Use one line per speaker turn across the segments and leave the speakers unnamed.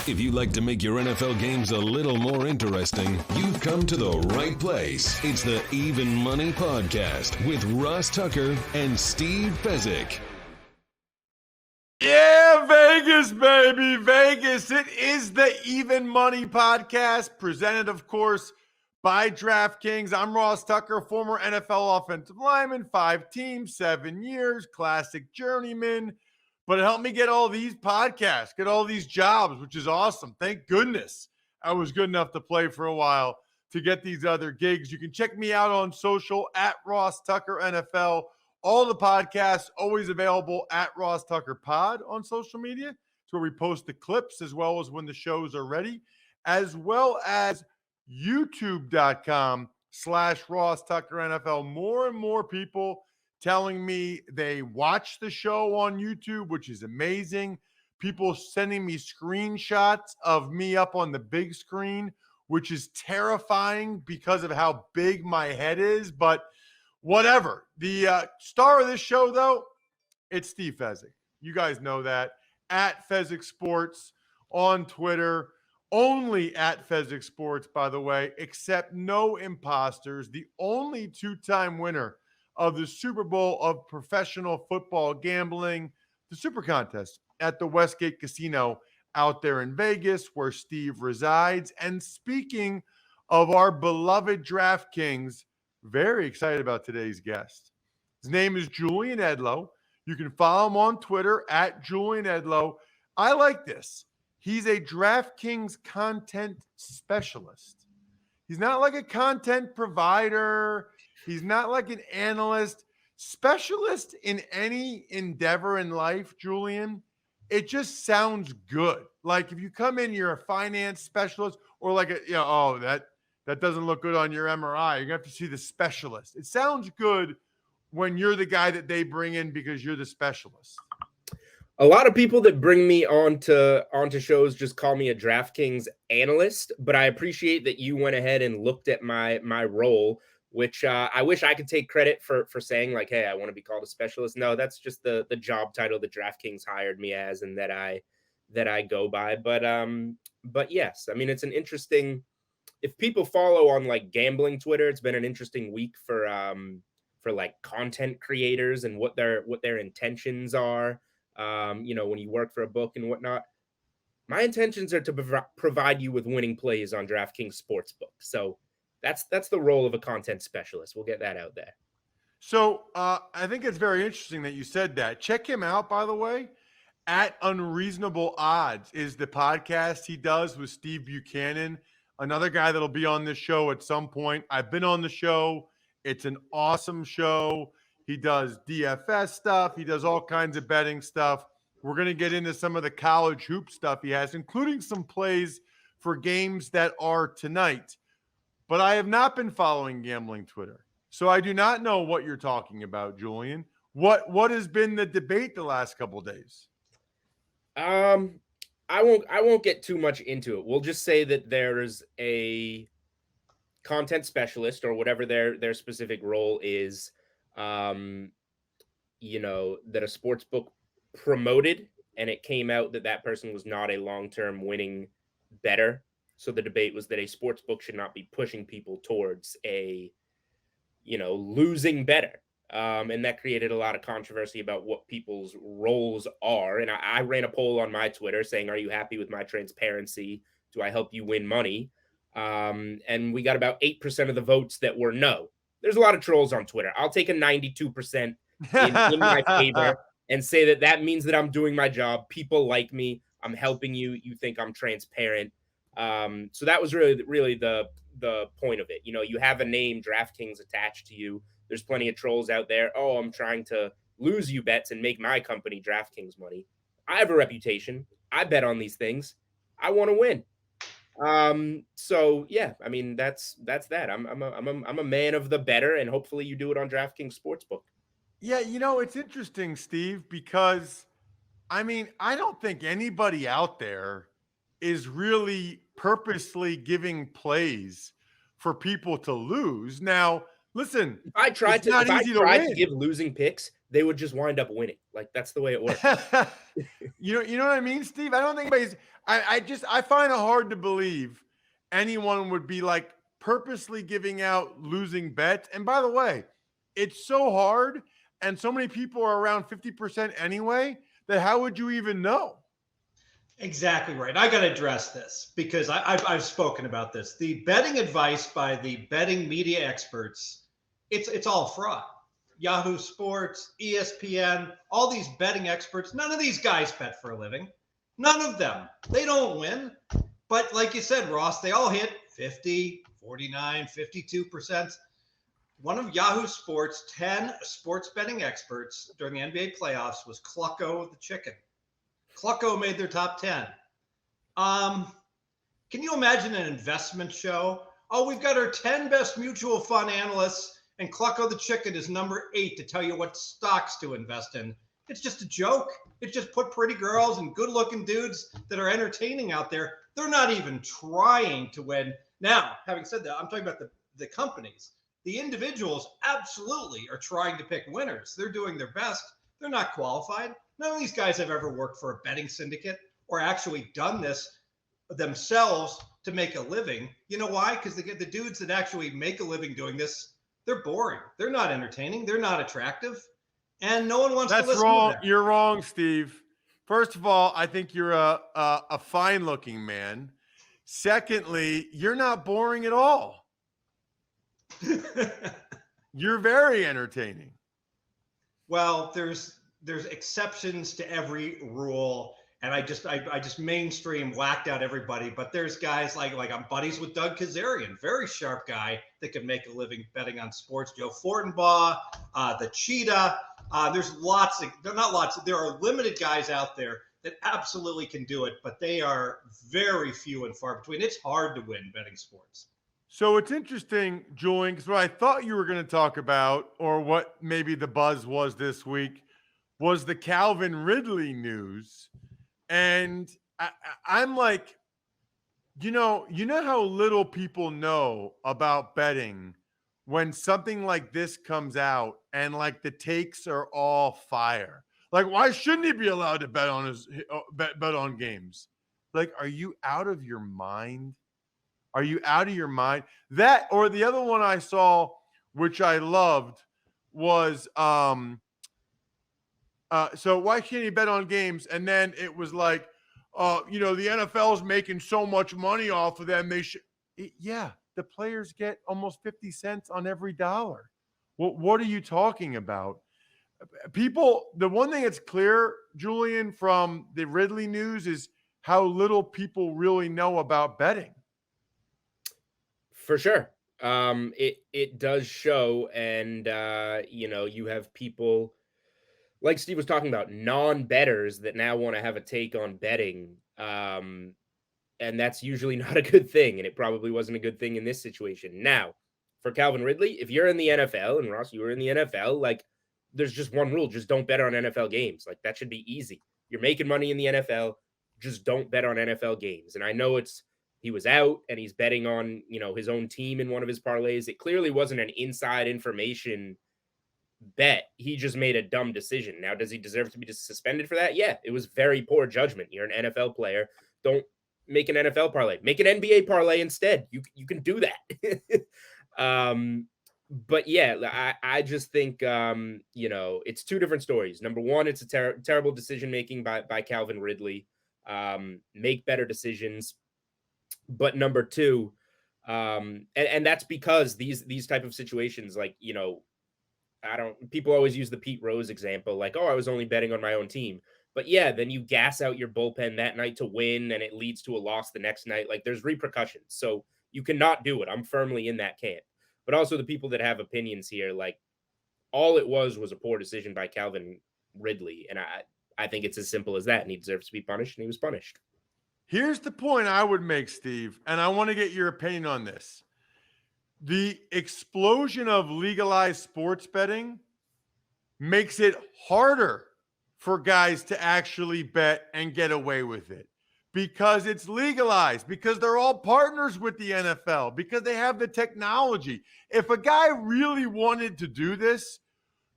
If you like to make your NFL games a little more interesting, you've come to the right place. It's the Even Money Podcast with Ross Tucker and Steve Fezzik.
Yeah, Vegas, baby, Vegas. It is the Even Money Podcast, presented, of course, by DraftKings. I'm Ross Tucker, former NFL offensive lineman, 5 teams, 7 years, classic journeyman. But it helped me get all these podcasts, get all these jobs, which is awesome. Thank goodness I was good enough to play for a while to get these other gigs. You can check me out on social at Ross Tucker NFL. All the podcasts always available at Ross Tucker Pod on social media. It's where we post the clips as well as when the shows are ready, as well as youtube.com/Ross Tucker NFL. More and more people telling me they watch the show on YouTube, which is amazing. People sending me screenshots of me up on the big screen, which is terrifying because of how big my head is, but whatever. The star of this show, though, it's Steve Fezzik. You guys know that. At Fezzik Sports on Twitter. Only at Fezzik Sports, by the way, except no imposters. The only 2-time winner of the Super Bowl of professional football gambling, the Super Contest at the Westgate Casino out there in Vegas, where Steve resides. And speaking of our beloved DraftKings, very excited about today's guest. His name is Julian Edlow. You can follow him on Twitter at Julian Edlow. I like this. He's a DraftKings content specialist. He's not like a content provider. He's not like an analyst. Specialist in any endeavor in life, Julian, it just sounds good. Like if you come in, you're a finance specialist, or like that doesn't look good on your MRI. You're going to have to see the specialist. It sounds good when you're the guy that they bring in because you're the specialist.
A lot of people that bring me onto shows just call me a DraftKings analyst, but I appreciate that you went ahead and looked at my role, which I wish I could take credit for saying like, hey, I want to be called a specialist. No, that's just the job title that DraftKings hired me as and that I go by. But yes, I mean, it's an interesting, if people follow on like gambling Twitter, it's been an interesting week for like content creators and what their intentions are. When you work for a book and whatnot, my intentions are to provide you with winning plays on DraftKings Sportsbook. So that's the role of a content specialist. We'll get that out there.
So I think it's very interesting that you said that. Check him out, by the way. At Unreasonable Odds is the podcast he does with Steve Buchanan, another guy that'll be on this show at some point. I've been on the show. It's an awesome show. He does DFS stuff. He does all kinds of betting stuff. We're going to get into some of the college hoop stuff he has, including some plays for games that are tonight. But I have not been following gambling Twitter, so I do not know what you're talking about, Julian. What has been the debate the last couple of days?
I won't get too much into it. We'll just say that there's a content specialist or whatever their specific role is, that a sports book promoted, and it came out that person was not a long-term winning bettor. So the debate was that a sports book should not be pushing people towards a, losing bettor. And that created a lot of controversy about what people's roles are. And I ran a poll on my Twitter saying, are you happy with my transparency? Do I help you win money? And we got about 8% of the votes that were no. There's a lot of trolls on Twitter. I'll take a 92% in my favor and say that means that I'm doing my job. People like me. I'm helping you. You think I'm transparent. So that was really the point of it. You have a name, DraftKings, attached to you. There's plenty of trolls out there. Oh, I'm trying to lose you bets and make my company DraftKings money. I have a reputation. I bet on these things. I want to win. So yeah, I mean, that's that. I'm a man of the better, and hopefully you do it on DraftKings Sportsbook.
Yeah, it's interesting, Steve, because I mean, I don't think anybody out there is really purposely giving plays for people to lose. Now, listen,
if I tried to give losing picks, they would just wind up winning. Like, that's the way it works.
You know what I mean, Steve? I don't think anybody's, I find it hard to believe anyone would be like purposely giving out losing bets. And by the way, it's so hard and so many people are around 50% anyway that how would you even know?
Exactly right. I got to address this because I've spoken about this. The betting advice by the betting media experts, it's all fraud. Yahoo Sports, ESPN, all these betting experts, none of these guys bet for a living. None of them. They don't win. But like you said, Ross, they all hit 50, 49, 52%. One of Yahoo Sports' 10 sports betting experts during the NBA playoffs was Clucko the Chicken. Clucko made their top 10. Can you imagine an investment show? Oh, we've got our 10 best mutual fund analysts, and Clucko the Chicken is number 8 to tell you what stocks to invest in. It's just a joke. It's just put pretty girls and good-looking dudes that are entertaining out there. They're not even trying to win. Now, having said that, I'm talking about the companies. The individuals absolutely are trying to pick winners. They're doing their best. They're not qualified. None of these guys have ever worked for a betting syndicate or actually done this themselves to make a living. You know why? Because the dudes that actually make a living doing this, they're boring. They're not entertaining. They're not attractive. And no one wants to listen
wrong.
to them.
You're wrong, Steve. First of all, I think you're a fine-looking man. Secondly, you're not boring at all. You're very entertaining.
Well, there's exceptions to every rule, and I just mainstream whacked out everybody. But there's guys like I'm buddies with Doug Kazarian, very sharp guy that could make a living betting on sports. Joe Fortenbaugh, the Cheetah. There's lots of, they're not lots. There are limited guys out there that absolutely can do it, but they are very few and far between. It's hard to win betting sports.
So it's interesting, Julian, because what I thought you were going to talk about, or what maybe the buzz was this week, was the Calvin Ridley news. And I'm like, you know how little people know about betting when something like this comes out and like the takes are all fire. Like, why shouldn't he be allowed to bet on bet on games? Like, are you out of your mind? Are you out of your mind? That, or the other one I saw, which I loved, was so why can't he bet on games? And then it was like, the NFL is making so much money off of them. They should, yeah, the players get almost 50 cents on every dollar. What are you talking about? People, the one thing that's clear, Julian, from the Ridley news is how little people really know about betting.
For sure. It does show, and you have people like Steve was talking about, non-bettors that now want to have a take on betting. And that's usually not a good thing, and it probably wasn't a good thing in this situation. Now, for Calvin Ridley, if you're in the NFL, and Ross, you were in the NFL, like, there's just one rule: just don't bet on NFL games. Like, that should be easy. You're making money in the NFL, just don't bet on NFL games. And I know he was out and he's betting on, his own team in one of his parlays. It clearly wasn't an inside information bet. He just made a dumb decision. Now, does he deserve to be suspended for that? Yeah, it was very poor judgment. You're an NFL player. Don't make an NFL parlay. Make an NBA parlay instead. You can do that. But yeah, I just think, it's two different stories. Number one, it's a terrible decision-making by Calvin Ridley. Make better decisions. But number two, and that's because these type of situations, like, people always use the Pete Rose example, like, oh, I was only betting on my own team. But yeah, then you gas out your bullpen that night to win, and it leads to a loss the next night. Like, there's repercussions. So you cannot do it. I'm firmly in that camp. But also the people that have opinions here, like, all it was a poor decision by Calvin Ridley. And I think it's as simple as that. And he deserves to be punished, and he was punished.
Here's the point I would make, Steve, and I want to get your opinion on this. The explosion of legalized sports betting makes it harder for guys to actually bet and get away with it because it's legalized, because they're all partners with the NFL, because they have the technology. If a guy really wanted to do this,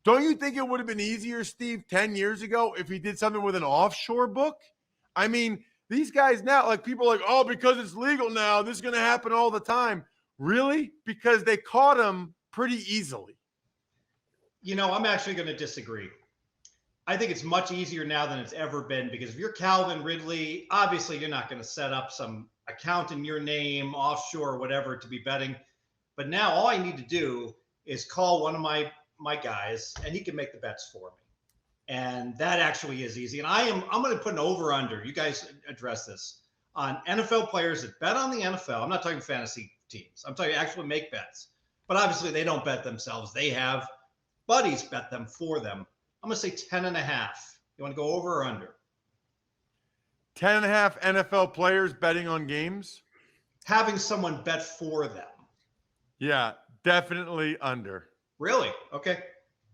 Don't you think it would have been easier, Steve, 10 years ago if he did something with an offshore book? I mean, these guys now, like people are like, oh, because it's legal now, this is going to happen all the time. Really? Because they caught him pretty easily.
I'm actually going to disagree. I think it's much easier now than it's ever been, because if you're Calvin Ridley, obviously you're not going to set up some account in your name, offshore or whatever, to be betting. But now all I need to do is call one of my guys, and he can make the bets for me. And that actually is easy. And I'm going to put an over-under. You guys address this on NFL players that bet on the NFL. I'm not talking fantasy teams. I'm talking actually make bets. But obviously they don't bet themselves. They have buddies bet them for them. I'm going to say 10.5. You want to go over or under?
10.5 NFL players betting on games?
Having someone bet for them.
Yeah, definitely under.
Really? Okay.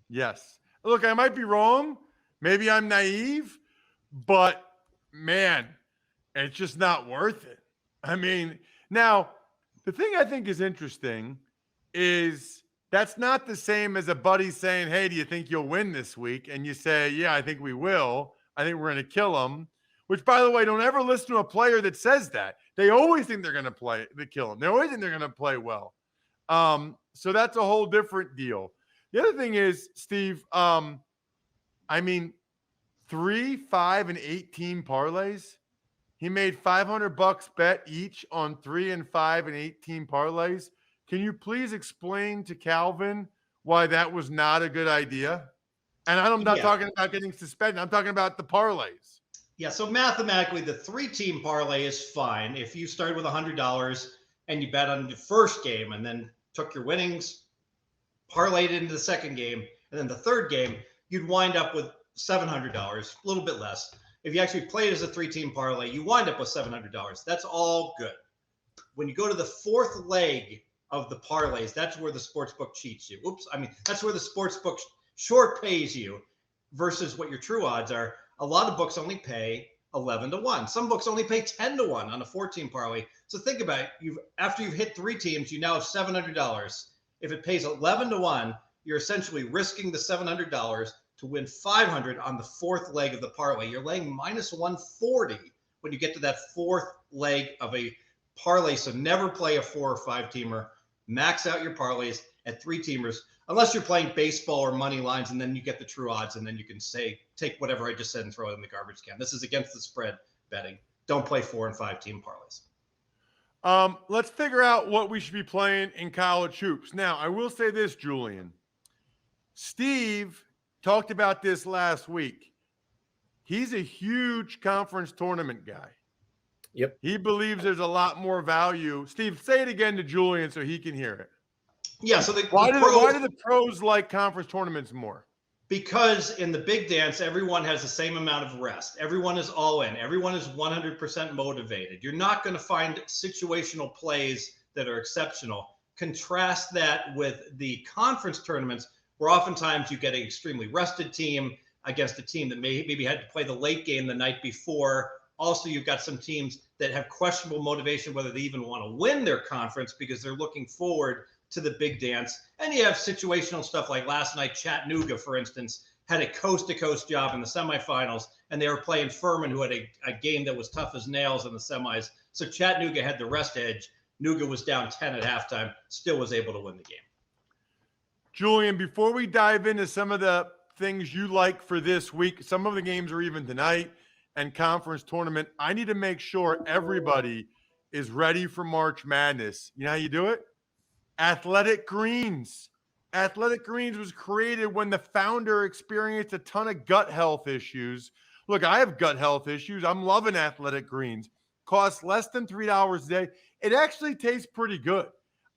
Yes. Look, I might be wrong. Maybe I'm naive, but man, it's just not worth it. I mean, now, the thing I think is interesting is that's not the same as a buddy saying, hey, do you think you'll win this week? And you say, yeah, I think we will. I think we're going to kill them. Which, by the way, don't ever listen to a player that says that. They always think they're going to kill them. They always think they're going to play well. So that's a whole different deal. The other thing is, Steve, 3, 5, and 8 team parlays. He made $500 bet each on 3 and 5 and 8 team parlays. Can you please explain to Calvin why that was not a good idea? And I'm not talking about getting suspended. I'm talking about the parlays.
Yeah, so mathematically, the 3-team parlay is fine. If you started with $100 and you bet on the first game and then took your winnings, parlayed into the second game, and then the third game, you'd wind up with $700, a little bit less. If you actually played as a 3-team parlay, you wind up with $700. That's all good. When you go to the fourth leg of the parlays, that's where the sportsbook cheats you. That's where the sportsbook short pays you versus what your true odds are. A lot of books only pay 11-1. Some books only pay 10-1 on a 14 parlay. So think about it. After you've hit 3 teams, you now have $700. If it pays 11-1, you're essentially risking the $700 to win $500 on the fourth leg of the parlay. You're laying minus 140 when you get to that fourth leg of a parlay. So never play a 4 or 5-teamer. Max out your parlays at 3-teamers, unless you're playing baseball or money lines, and then you get the true odds, and then you can take whatever I just said and throw it in the garbage can. This is against the spread betting. Don't play 4 and 5-team parlays.
Let's figure out what we should be playing in college hoops. Now, I will say this, Julian. Steve talked about this last week. He's a huge conference tournament guy.
Yep.
He believes there's a lot more value. Steve, say it again to Julian so he can hear it.
Yeah. So
why do the pros like conference tournaments more?
Because in the big dance, everyone has the same amount of rest. Everyone is all in. Everyone is 100% motivated. You're not going to find situational plays that are exceptional. Contrast that with the conference tournaments, where oftentimes you get an extremely rested team against a team that maybe had to play the late game the night before. Also, you've got some teams that have questionable motivation, whether they even want to win their conference because they're looking forward to the big dance. And you have situational stuff like last night, Chattanooga, for instance, had a coast-to-coast job in the semifinals, and they were playing Furman, who had a game that was tough as nails in the semis. So Chattanooga had the rest edge. Nuga was down 10 at halftime, still was able to win the game.
Julian, before we dive into some of the things you like for this week, some of the games are even tonight, and conference tournament, I need to make sure everybody is ready for March Madness. You know how you do it? Athletic Greens. Athletic Greens was created when the founder experienced a ton of gut health issues. Look, I have gut health issues. I'm loving Athletic Greens. Costs less than $3 a day. It actually tastes pretty good.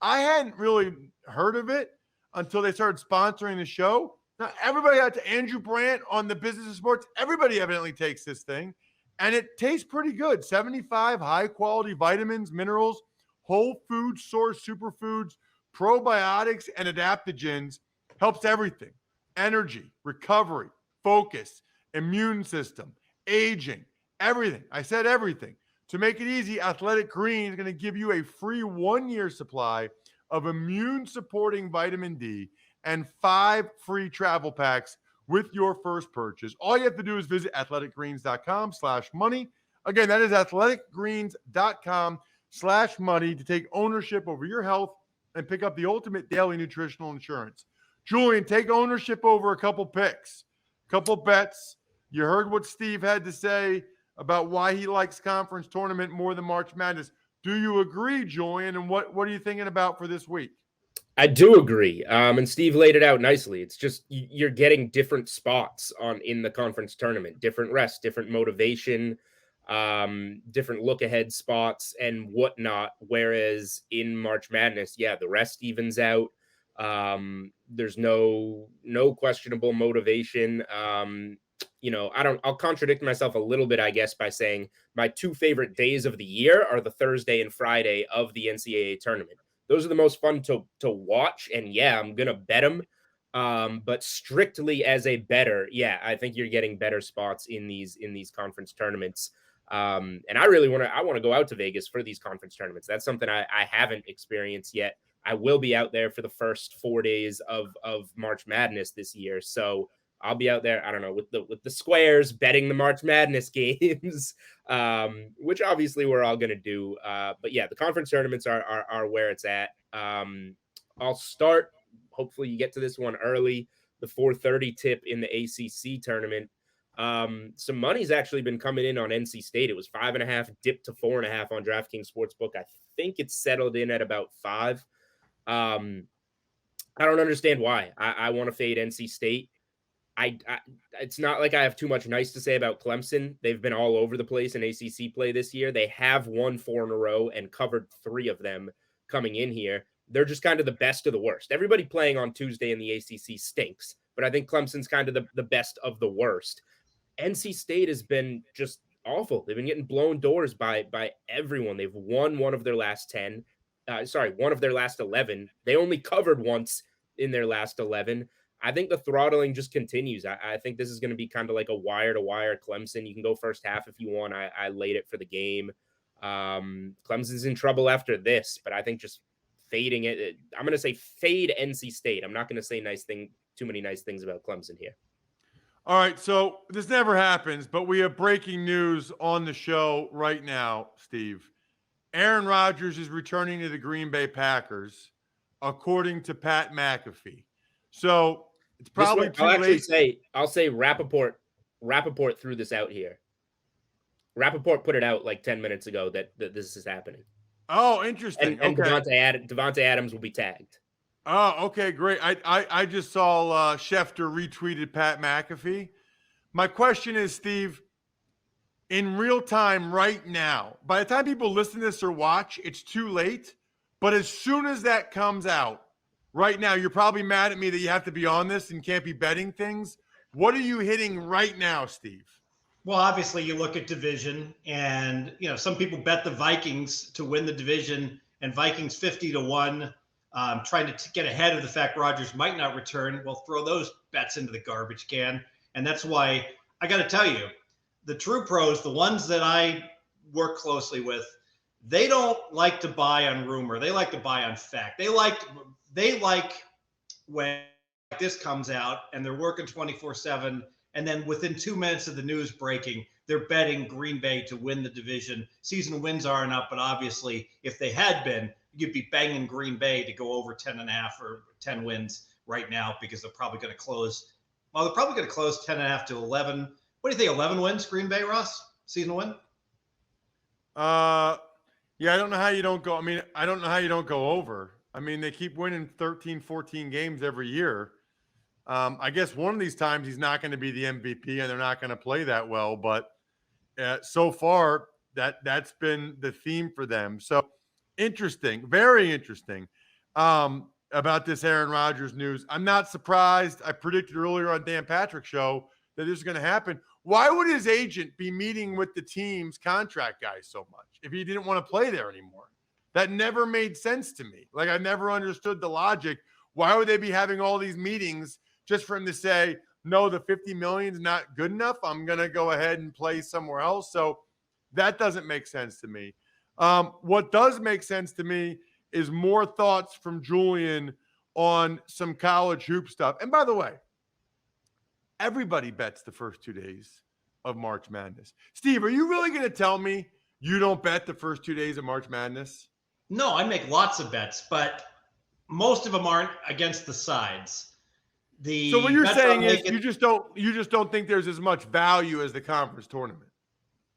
I hadn't really heard of it until they started sponsoring the show. Now, everybody out to Andrew Brandt on the Business of Sports. Everybody evidently takes this thing, and it tastes pretty good. 75 high-quality vitamins, minerals, whole food source superfoods, probiotics, and adaptogens. Helps everything. Energy, recovery, focus, immune system, aging, everything. I said everything. To make it easy, Athletic Greens is going to give you a free 1-year supply of immune-supporting vitamin D and 5 free travel packs with your first purchase. All you have to do is visit athleticgreens.com/money. Again, that is athleticgreens.com/money to take ownership over your health and pick up the ultimate daily nutritional insurance. Julian, take ownership over a couple picks, couple bets. You heard what Steve had to say about why he likes conference tournament more than March Madness. Do you agree, Julian? And what are you thinking about for this week?
I do agree. And Steve laid it out nicely. It's just you're getting different spots in the conference tournament, different rest, different motivation, different look ahead spots and whatnot. Whereas in March Madness, yeah, the rest evens out. There's no questionable motivation. I'll contradict myself a little bit, I guess, by saying my 2 favorite days of the year are the Thursday and Friday of the NCAA tournament. Those are the most fun to watch. And yeah, I'm going to bet them. But strictly as a bettor, yeah, I think you're getting better spots in these conference tournaments. And I really want to go out to Vegas for these conference tournaments. That's something I haven't experienced yet. I will be out there for the first 4 days of March Madness this year. So I'll be out there, I don't know, with the squares betting the March Madness games, which obviously we're all going to do. But yeah, the conference tournaments are where it's at. I'll start. Hopefully you get to this one early. The 4:30 tip in the ACC tournament. Some money's actually been coming in on NC State. It was 5.5, dipped to 4.5 on DraftKings Sportsbook. I think it's settled in at about 5. I don't understand why. I want to fade NC State. It's not like I have too much nice to say about Clemson. They've been all over the place in ACC play this year. They have won 4 in a row and covered 3 of them coming in here. They're just kind of the best of the worst. Everybody playing on Tuesday in the ACC stinks, but I think Clemson's kind of the best of the worst. NC State has been just awful. They've been getting blown doors by everyone. They've won one of their last 11. They only covered once in their last 11. I think the throttling just continues. I think this is going to be kind of like a wire-to-wire Clemson. You can go first half if you want. I laid it for the game. Clemson's in trouble after this, but I think just fading it. I'm going to say fade NC State. I'm not going to say too many nice things about Clemson here.
All right, so this never happens, but we have breaking news on the show right now, Steve. Aaron Rodgers is returning to the Green Bay Packers, according to Pat McAfee. So it's probably too late.
I'll say Rappaport threw this out here. Rappaport put it out like 10 minutes ago that this is happening.
Oh, interesting.
And
okay.
Devontae Adams will be tagged.
Oh, okay, great. I just saw Schefter retweeted Pat McAfee. My question is, Steve, in real time right now, by the time people listen to this or watch, it's too late. But as soon as that comes out, right now, you're probably mad at me that you have to be on this and can't be betting things. What are you hitting right now, Steve?
Well, obviously, you look at division, and some people bet the Vikings to win the division, and Vikings 50-1, trying to get ahead of the fact Rodgers might not return. Well, throw those bets into the garbage can, and that's why I got to tell you, the true pros, the ones that I work closely with, they don't like to buy on rumor. They like to buy on fact. They like when this comes out and they're working 24/7. And then within 2 minutes of the news breaking, they're betting Green Bay to win the division. Season wins aren't up, but obviously if they had been, you'd be banging Green Bay to go over 10.5 or 10 wins right now because they're probably going to close. Well, they're probably going to close 10.5 to 11. What do you think? 11 wins, Green Bay, Ross? Season win?
Yeah, I don't know how you don't go. I mean, I don't know how you don't go over. I mean, they keep winning 13, 14 games every year. I guess one of these times he's not going to be the MVP and they're not going to play that well. But so far, that's been the theme for them. So interesting, very interesting about this Aaron Rodgers news. I'm not surprised. I predicted earlier on Dan Patrick's show that this is going to happen. Why would his agent be meeting with the team's contract guys so much if he didn't want to play there anymore? That never made sense to me. Like, I never understood the logic. Why would they be having all these meetings just for him to say, no, the $50 million is not good enough. I'm going to go ahead and play somewhere else. So that doesn't make sense to me. What does make sense to me is more thoughts from Julian on some college hoop stuff. And by the way, everybody bets the first 2 days of March Madness. Steve, are you really going to tell me you don't bet the first 2 days of March Madness?
No, I make lots of bets, but most of them aren't against the sides.
So what you're saying is you just don't think there's as much value as the conference tournament.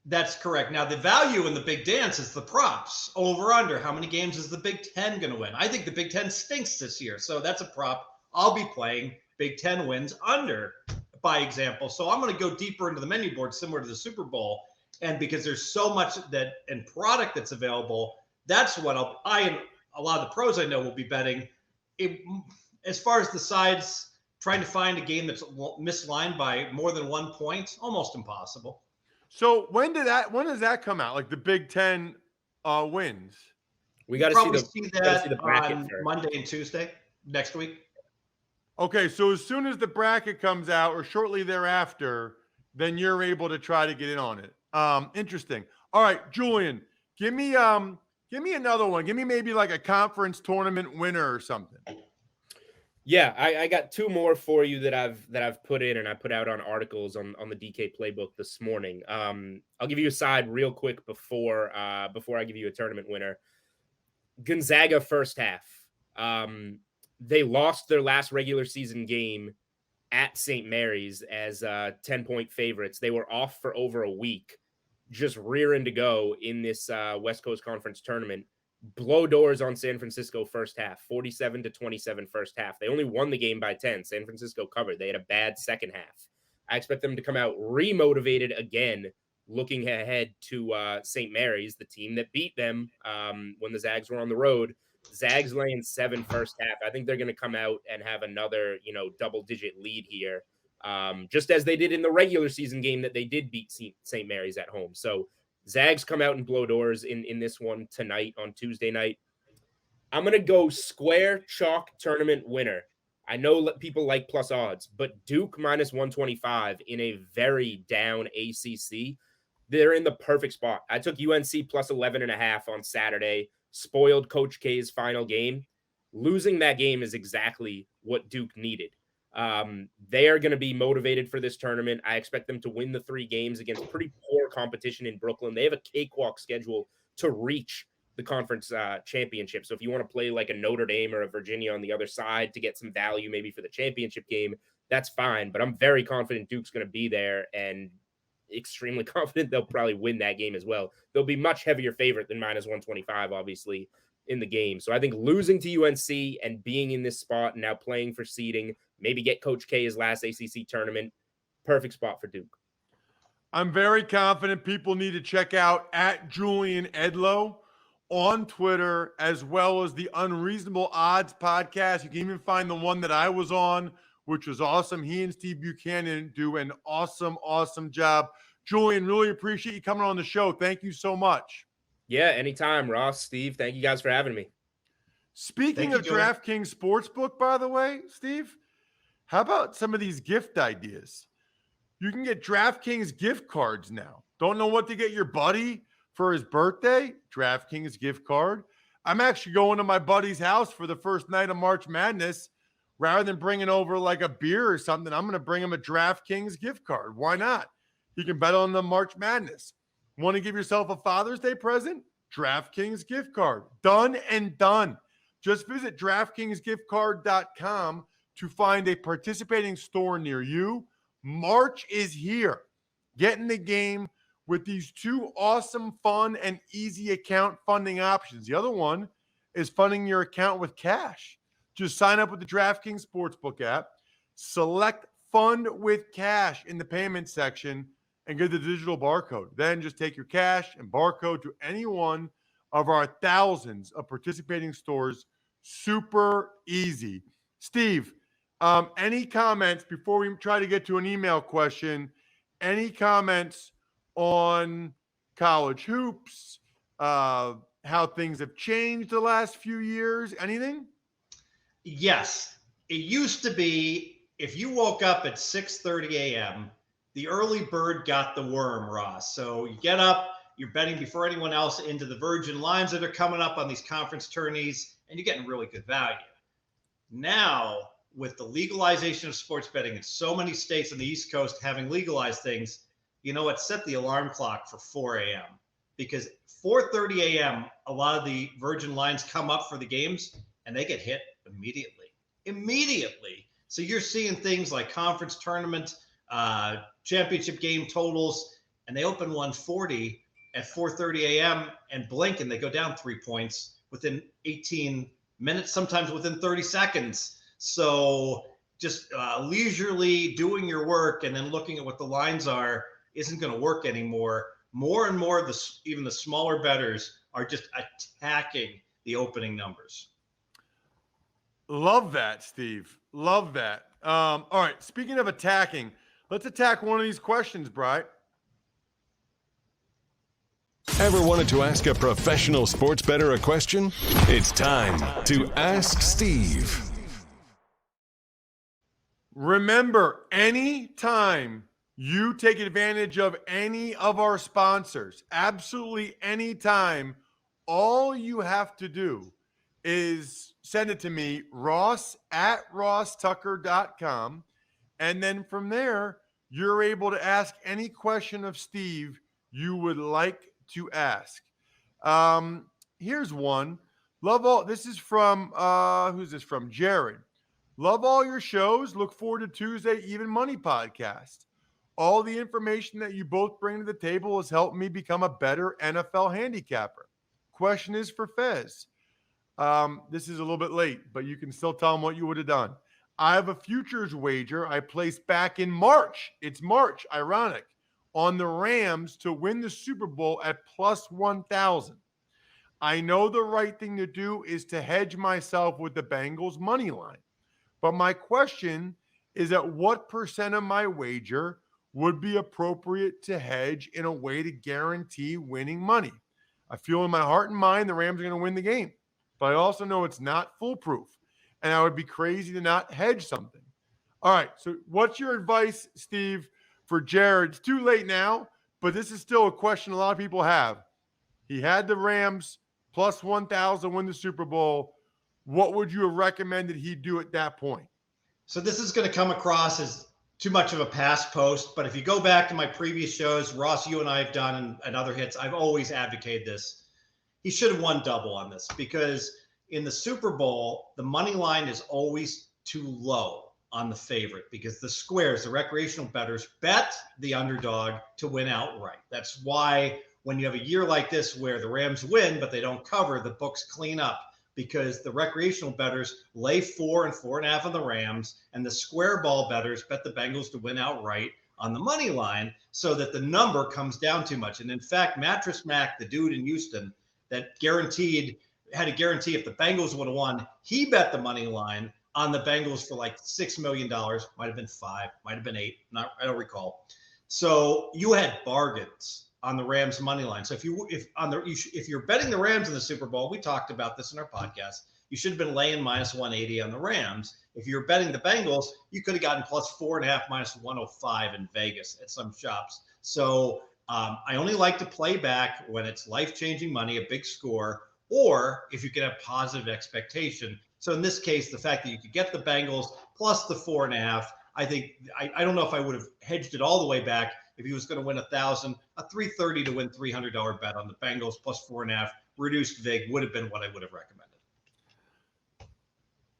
That's correct. Now, the value in the big dance is the props. Over, under. How many games is the Big Ten going to win? I think the Big Ten stinks this year, so that's a prop. I'll be playing Big Ten wins under, by example. So I'm going to go deeper into the menu board, similar to the Super Bowl. And because there's so much that and product that's available, that's what I and a lot of the pros I know will be betting. As far as the sides, trying to find a game that's mislined by more than 1 point, almost impossible.
So when does that come out? Like the Big Ten wins?
We got to see the bracket
on
first.
Monday and Tuesday next week.
Okay, so as soon as the bracket comes out or shortly thereafter, then you're able to try to get in on it. Interesting. All right, Julian, give me another one. Give me maybe like a conference tournament winner or something.
Yeah, I got two more for you that I've put in and I put out on articles on the DK playbook this morning. I'll give you a side real quick before I give you a tournament winner. Gonzaga first half. They lost their last regular season game at St. Mary's as 10-point favorites. They were off for over a week, just rearing to go in this West Coast Conference tournament. Blow doors on San Francisco first half, 47-27 first half. They only won the game by 10. San Francisco covered. They had a bad second half. I expect them to come out remotivated again, looking ahead to St. Mary's, the team that beat them when the Zags were on the road. Zags laying 7 first half. I think they're going to come out and have another, double-digit lead here, just as they did in the regular season game that they did beat St. Mary's at home. So Zags come out and blow doors in this one tonight on Tuesday night. I'm going to go square chalk tournament winner. I know people like plus odds, but Duke minus 125 in a very down ACC. They're in the perfect spot. I took UNC plus 11.5 on Saturday, spoiled Coach K's final game. Losing that game is exactly what Duke needed. They are going to be motivated for this tournament. I expect them to win the 3 games against pretty poor competition in Brooklyn. They have a cakewalk schedule to reach the conference championship. So if you want to play like a Notre Dame or a Virginia on the other side to get some value maybe for the championship game, that's fine. But I'm very confident Duke's going to be there and extremely confident they'll probably win that game as well. They'll be much heavier favorite than minus 125, obviously, in the game. So I think losing to UNC and being in this spot and now playing for seeding, maybe get Coach K his last ACC tournament, perfect spot for Duke.
I'm very confident people need to check out at Julian Edlow on Twitter, as well as the Unreasonable Odds podcast. You can even find the one that I was on, which was awesome. He and Steve Buchanan do an awesome, awesome job. Julian, really appreciate you coming on the show. Thank you so much.
Yeah, anytime, Ross, Steve. Thank you guys for having me.
Speaking of DraftKings Sportsbook, by the way, Steve, how about some of these gift ideas? You can get DraftKings gift cards now. Don't know what to get your buddy for his birthday? DraftKings gift card. I'm actually going to my buddy's house for the first night of March Madness. Rather than bringing over like a beer or something, I'm going to bring him a DraftKings gift card. Why not? He can bet on the March Madness. Want to give yourself a Father's Day present? DraftKings gift card. Done and done. Just visit DraftKingsGiftCard.com to find a participating store near you. March is here. Get in the game with these 2 awesome, fun, and easy account funding options. The other one is funding your account with cash. Just sign up with the DraftKings Sportsbook app, select Fund with Cash in the payment section, and get the digital barcode. Then just take your cash and barcode to any one of our thousands of participating stores. Super easy. Steve, any comments before we try to get to an email question? Any comments on college hoops, how things have changed the last few years? Anything?
Yes. It used to be if you woke up at 6:30 a.m., the early bird got the worm, Ross. So you get up, you're betting before anyone else into the virgin lines that are coming up on these conference tourneys, and you're getting really good value. Now, with the legalization of sports betting in so many states on the East Coast having legalized things, you know what? Set the alarm clock for 4 a.m. because 4:30 a.m., a lot of the Virgin lines come up for the games and they get hit immediately. So you're seeing things like conference tournament, championship game totals, and they open 140 at 4:30 a.m. and blink and they go down 3 points within 18 minutes, sometimes within 30 seconds. So just leisurely doing your work and then looking at what the lines are isn't going to work anymore. More and more, even the smaller bettors are just attacking the opening numbers.
Love that, Steve. Love that. All right. Speaking of attacking, let's attack one of these questions, Bri.
Ever wanted to ask a professional sports bettor a question? It's time to Ask Steve.
Remember, anytime you take advantage of any of our sponsors, absolutely anytime, all you have to do is send it to me, ross@rosstucker.com. And then from there, you're able to ask any question of Steve you would like to ask. Here's one. Love all. This is from, who's this from? Jared. Love all your shows. Look forward to Tuesday Even Money podcast. All the information that you both bring to the table has helped me become a better NFL handicapper. Question is for Fez. This is a little bit late, but you can still tell him what you would have done. I have a futures wager I placed back in March. It's March, ironic, on the Rams to win the Super Bowl at plus 1,000. I know the right thing to do is to hedge myself with the Bengals money line. But my question is, at what percent of my wager would be appropriate to hedge in a way to guarantee winning money? I feel in my heart and mind the Rams are going to win the game, but I also know it's not foolproof, and I would be crazy to not hedge something. All right, so what's your advice, Steve, for Jared? It's too late now, but this is still a question a lot of people have. He had the Rams plus 1,000 win the Super Bowl. What would you have recommended he do at that point?
So this is going to come across as too much of a past post, but if you go back to my previous shows, Ross, you and I have done and other hits, I've always advocated this. He should have won double on this because in the Super Bowl, the money line is always too low on the favorite because the squares, the recreational bettors, bet the underdog to win outright. That's why when you have a year like this where the Rams win, but they don't cover, the books clean up because the recreational bettors lay 4 and 4.5 on the Rams, and the square ball bettors bet the Bengals to win outright on the money line so that the number comes down too much. And in fact, Mattress Mac, the dude in Houston that had a guarantee if the Bengals would have won, he bet the money line on the Bengals for like $6 million, might have been 5, might have been 8, I don't recall. So you had bargains on the Rams money line. So if you're betting the Rams in the Super Bowl, we talked about this in our podcast, you should have been laying minus 180 on the Rams. If you're betting the Bengals, you could have gotten plus 4.5, minus 105 in Vegas at some shops. So I only like to play back when it's life-changing money, a big score, or if you can have positive expectation. So in this case, the fact that you could get the Bengals plus the 4.5, I think I don't know if I would have hedged it all the way back. If he was going to win 1,000, a $330 to win $300 bet on the Bengals plus 4.5 reduced vig would have been what I would have recommended.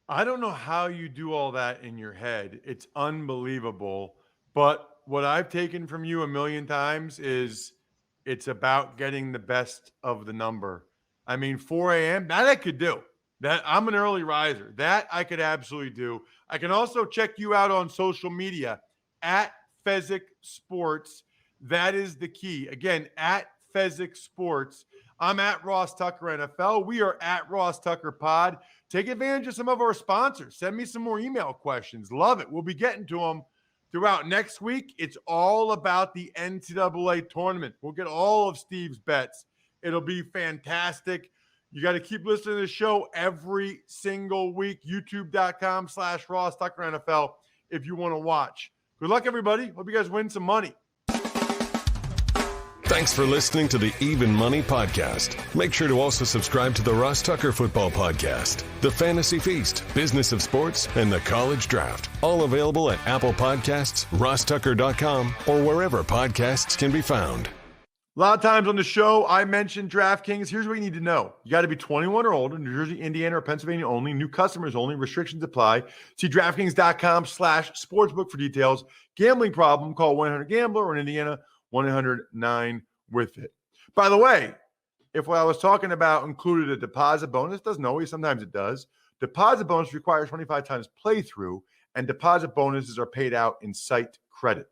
I don't know how you do all that in your head. It's unbelievable. But what I've taken from you a million times is it's about getting the best of the number. I mean, 4 a.m., that I could do. That I'm an early riser. That I could absolutely do. I can also check you out on social media at Fezzik Sports. That is the key. Again, at Fezzik Sports. I'm at Ross Tucker NFL. We are at Ross Tucker Pod. Take advantage of some of our sponsors. Send me some more email questions. Love it. We'll be getting to them throughout next week. It's all about the NCAA tournament. We'll get all of Steve's bets. It'll be fantastic. You got to keep listening to the show every single week. YouTube.com/Ross Tucker NFL if you want to watch. Good luck, everybody. Hope you guys win some money.
Thanks for listening to the Even Money Podcast. Make sure to also subscribe to the Ross Tucker Football Podcast, the Fantasy Feast, Business of Sports, and the College Draft. All available at Apple Podcasts, rosstucker.com, or wherever podcasts can be found.
A lot of times on the show, I mentioned DraftKings. Here's what you need to know. You got to be 21 or older, New Jersey, Indiana, or Pennsylvania only. New customers only. Restrictions apply. See DraftKings.com/sportsbook for details. Gambling problem, call 1-800-GAMBLER, or in Indiana, 1-800-9-WITH-IT. By the way, if what I was talking about included a deposit bonus, doesn't always, sometimes it does. Deposit bonus requires 25 times playthrough, and deposit bonuses are paid out in site credit.